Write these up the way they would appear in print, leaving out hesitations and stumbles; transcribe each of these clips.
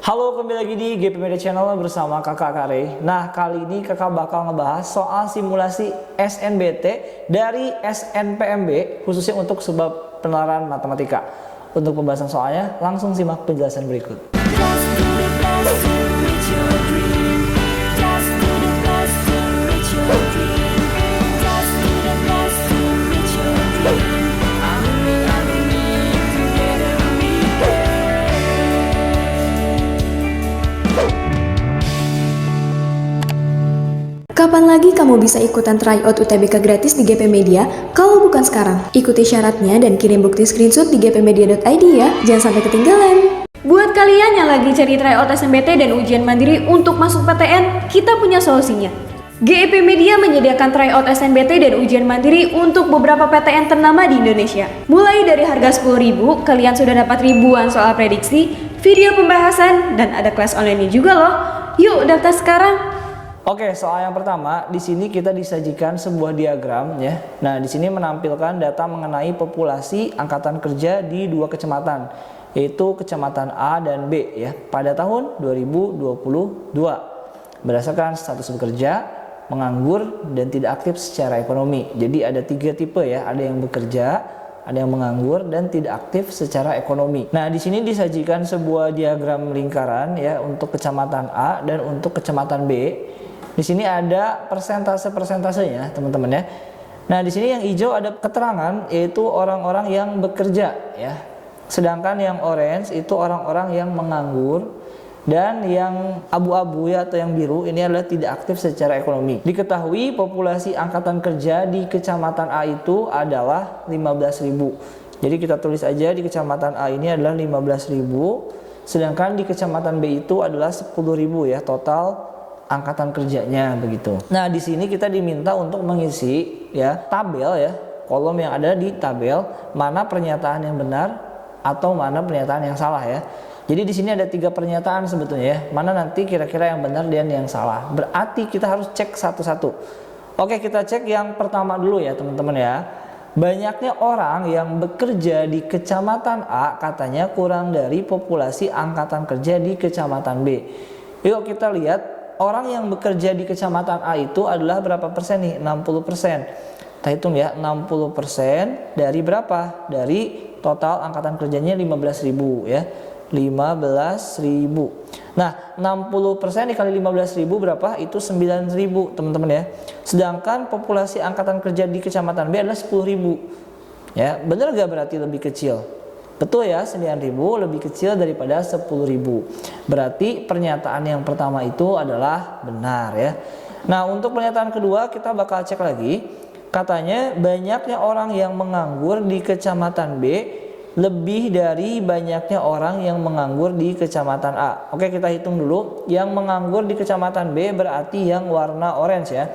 Halo, kembali lagi di GP Media Channel bersama Kakak Kare. Nah, kali ini kakak bakal ngebahas soal simulasi SNBT dari SNPMB khususnya untuk sebab penalaran matematika. Untuk pembahasan soalnya, langsung simak penjelasan berikut. Kapan lagi kamu bisa ikutan tryout UTBK gratis di GP Media kalau bukan sekarang? Ikuti syaratnya dan kirim bukti screenshot di gpmedia.id ya, jangan sampai ketinggalan. Buat kalian yang lagi cari tryout SNBT dan ujian mandiri untuk masuk PTN, kita punya solusinya. GP Media menyediakan tryout SNBT dan ujian mandiri untuk beberapa PTN ternama di Indonesia. Mulai dari harga 10.000, kalian sudah dapat ribuan soal prediksi, video pembahasan, dan ada kelas online juga loh. Yuk daftar sekarang. Oke, soal yang pertama, di sini kita disajikan sebuah diagram ya. Nah, di sini menampilkan data mengenai populasi angkatan kerja di dua kecamatan, yaitu Kecamatan A dan B ya, pada tahun 2022. Berdasarkan status bekerja, menganggur, dan tidak aktif secara ekonomi. Jadi ada tiga tipe ya, ada yang bekerja, ada yang menganggur, dan tidak aktif secara ekonomi. Nah, di sini disajikan sebuah diagram lingkaran ya untuk Kecamatan A dan untuk Kecamatan B. Di sini ada persentase-persentasenya, teman-teman ya. Nah, di sini yang hijau ada keterangan yaitu orang-orang yang bekerja ya. Sedangkan yang orange itu orang-orang yang menganggur, dan yang abu-abu ya atau yang biru ini adalah tidak aktif secara ekonomi. Diketahui populasi angkatan kerja di Kecamatan A itu adalah 15.000. Jadi kita tulis aja di Kecamatan A ini adalah 15.000, sedangkan di Kecamatan B itu adalah 10.000 ya total angkatan kerjanya begitu. Nah, di sini kita diminta untuk mengisi ya tabel ya, kolom yang ada di tabel, mana pernyataan yang benar atau mana pernyataan yang salah ya. Jadi di sini ada 3 pernyataan sebetulnya ya. Mana nanti kira-kira yang benar dan yang salah. Berarti kita harus cek satu-satu. Oke, kita cek yang pertama dulu ya, teman-teman ya. Banyaknya orang yang bekerja di Kecamatan A katanya kurang dari populasi angkatan kerja di Kecamatan B. Yuk kita lihat. Orang yang bekerja di Kecamatan A itu adalah berapa persen nih? 60%. Kita hitung ya, 60% dari berapa? Dari total angkatan kerjanya 15.000 ya. 15.000. Nah, 60% dikali 15.000 berapa? Itu 9.000, teman-teman ya. Sedangkan populasi angkatan kerja di Kecamatan B adalah 10.000. Ya, benar gak berarti lebih kecil? Betul ya, 9.000 lebih kecil daripada 10.000. Berarti pernyataan yang pertama itu adalah benar ya. Nah, untuk pernyataan kedua kita bakal cek lagi. Katanya banyaknya orang yang menganggur di Kecamatan B lebih dari banyaknya orang yang menganggur di Kecamatan A. Oke, kita hitung dulu. Yang menganggur di Kecamatan B berarti yang warna orange ya.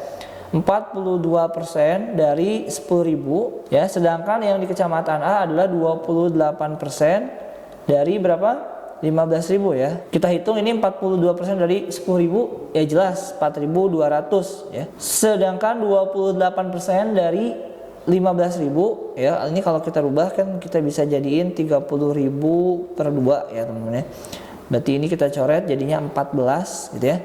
42% dari 10.000 ya, sedangkan yang di Kecamatan A adalah 28% dari berapa? 15.000 ya. Kita hitung ini 42% dari 10.000 ya, jelas 4.200 ya. Sedangkan 28% dari 15.000 ya, ini kalau kita rubah kan kita bisa jadiin 30.000 per 2 ya, teman-teman ya. Berarti ini kita coret jadinya 14 gitu ya.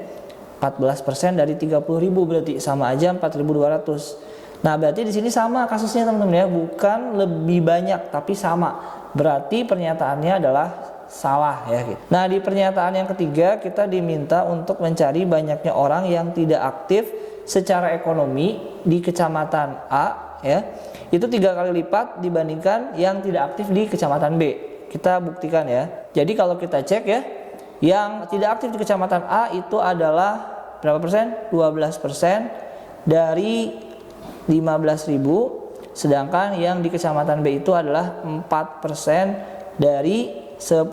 14% dari 30.000 berarti sama aja 4.200. Nah, berarti di sini sama kasusnya, teman-teman ya, bukan lebih banyak tapi sama. Berarti pernyataannya adalah salah ya gitu. Nah, di pernyataan yang ketiga kita diminta untuk mencari banyaknya orang yang tidak aktif secara ekonomi di Kecamatan A ya. Itu 3 kali lipat dibandingkan yang tidak aktif di Kecamatan B. Kita buktikan ya. Jadi kalau kita cek ya, yang tidak aktif di Kecamatan A itu adalah berapa persen? 12% dari 15.000. Sedangkan yang di Kecamatan B itu adalah 4% dari 10.000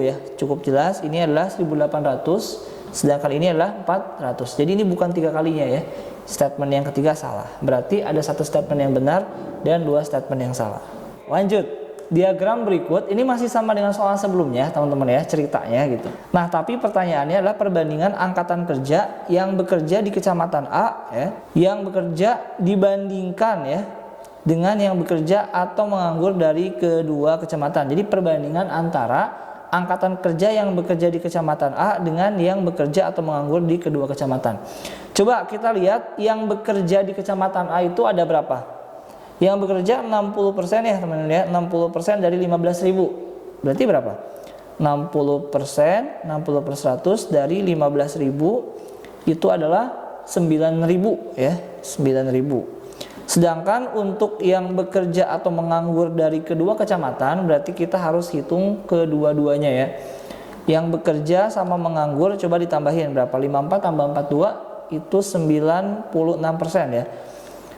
ya. Cukup jelas, ini adalah 1.800, sedangkan ini adalah 400. Jadi ini bukan 3 kalinya ya. Statement yang ketiga salah. Berarti ada 1 statement yang benar dan 2 statement yang salah. Lanjut. Diagram berikut ini masih sama dengan soal sebelumnya, teman-teman ya, ceritanya gitu. Nah, tapi pertanyaannya adalah perbandingan angkatan kerja yang bekerja di Kecamatan A ya, yang bekerja dibandingkan ya dengan yang bekerja atau menganggur dari kedua kecamatan. Jadi perbandingan antara angkatan kerja yang bekerja di kecamatan A dengan yang bekerja atau menganggur di kedua kecamatan. Coba kita lihat yang bekerja di kecamatan A itu ada berapa? Yang bekerja 60% ya teman-teman ya, 60% dari 15.000. Berarti berapa? 60%, 60 per 100 dari 15.000 itu adalah 9.000 ya, 9.000. Sedangkan untuk yang bekerja atau menganggur dari kedua kecamatan berarti kita harus hitung kedua-duanya ya. Yang bekerja sama menganggur coba ditambahin berapa? 54 tambah 42 itu 96% ya.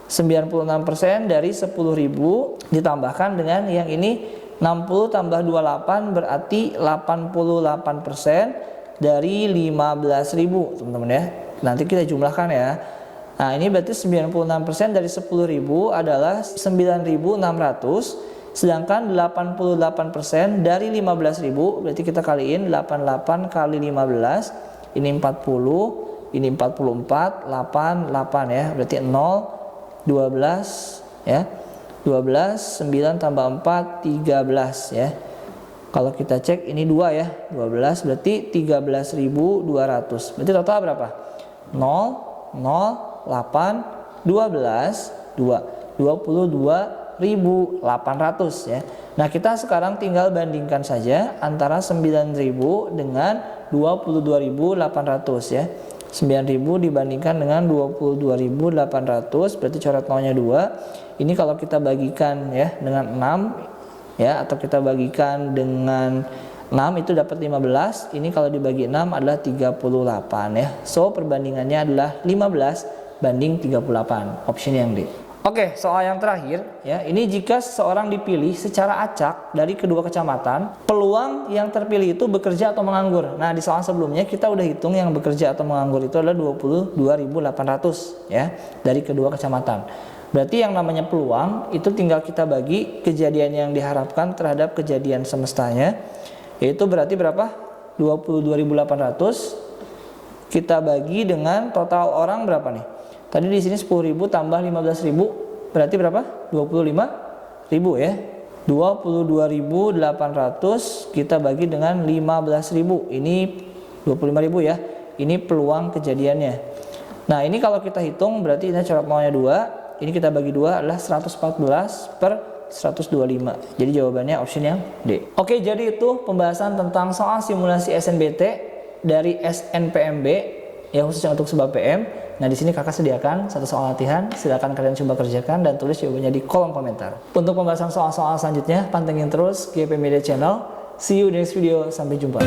96% dari 10.000 ditambahkan dengan yang ini 60 tambah 28 berarti 88% dari 15.000 teman-teman ya. Nanti kita jumlahkan ya. Nah ini berarti 96% dari 10.000 adalah 9.600. Sedangkan 88% dari 15.000 berarti kita kaliin 88 kali 15 ini 40, ini 44, 8 ya. Berarti 0, 12 ya. 12, 9 tambah 4, 13 ya. Kalau kita cek ini 2 ya, 12 berarti 13.200. Berarti total berapa? 0, 0, 8, 12, 2, 22.800 ya. Nah kita sekarang tinggal bandingkan saja antara 9.000 dengan 22.800 ya. 9.000 dibandingkan dengan 22.800 berarti coret nolnya 2. Ini kalau kita bagikan ya dengan 6 ya, atau kita bagikan dengan 6 itu dapat 15. Ini kalau dibagi 6 adalah 38 ya. So perbandingannya adalah 15 banding 38, option yang D. Oke, soal yang terakhir ya. Ini jika seseorang dipilih secara acak dari kedua kecamatan, peluang yang terpilih itu bekerja atau menganggur. Nah, di soal sebelumnya kita udah hitung yang bekerja atau menganggur itu adalah 22.800 ya dari kedua kecamatan. Berarti yang namanya peluang itu tinggal kita bagi kejadian yang diharapkan terhadap kejadian semestanya. Yaitu berarti berapa? 22.800 kita bagi dengan total orang berapa nih? Tadi di sini 10.000 tambah 15.000 berarti berapa? 25.000 ya. 22.800 kita bagi dengan 15.000. Ini 25.000 ya. Ini peluang kejadiannya. Nah, ini kalau kita hitung berarti ini coret nolnya 2. Ini kita bagi 2 adalah 114 per 125. Jadi jawabannya option yang D. Oke, jadi itu pembahasan tentang soal simulasi SNBT dari SNPMB ya, khususnya untuk sebab PM. Nah, di sini kakak sediakan satu soal latihan, silakan kalian coba kerjakan dan tulis jawabannya di kolom komentar. Untuk pembahasan soal-soal selanjutnya, pantengin terus GP Media Channel. See you di next video, sampai jumpa.